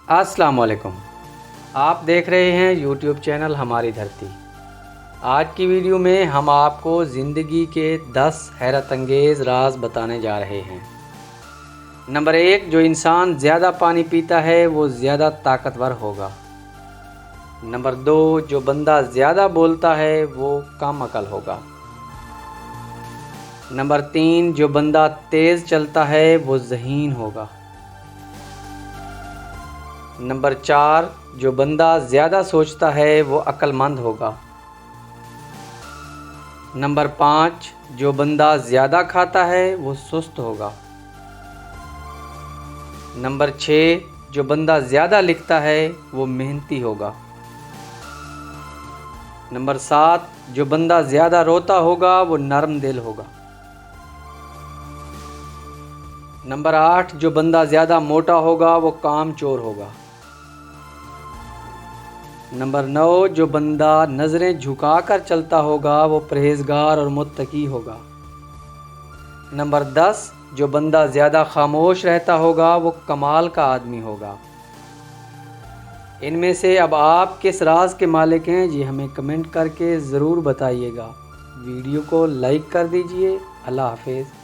السلام علیکم، آپ دیکھ رہے ہیں یوٹیوب چینل ہماری دھرتی۔ آج کی ویڈیو میں ہم آپ کو زندگی کے 10 حیرت انگیز راز بتانے جا رہے ہیں۔ نمبر 1، جو انسان زیادہ پانی پیتا ہے وہ زیادہ طاقتور ہوگا۔ نمبر 2، جو بندہ زیادہ بولتا ہے وہ کم عقل ہوگا۔ نمبر 3، جو بندہ تیز چلتا ہے وہ ذہین ہوگا۔ نمبر 4، جو بندہ زیادہ سوچتا ہے وہ عقل مند ہوگا۔ نمبر 5، جو بندہ زیادہ کھاتا ہے وہ سست ہوگا۔ نمبر 6، جو بندہ زیادہ لکھتا ہے وہ محنتی ہوگا۔ نمبر 7، جو بندہ زیادہ روتا ہوگا وہ نرم دل ہوگا۔ نمبر 8، جو بندہ زیادہ موٹا ہوگا وہ کام چور ہوگا۔ نمبر 9، جو بندہ نظریں جھکا کر چلتا ہوگا وہ پرہیزگار اور متقی ہوگا۔ نمبر 10، جو بندہ زیادہ خاموش رہتا ہوگا وہ کمال کا آدمی ہوگا۔ ان میں سے اب آپ کس راز کے مالک ہیں یہ ہمیں کمنٹ کر کے ضرور بتائیے گا۔ ویڈیو کو لائک کر دیجئے۔ اللہ حافظ۔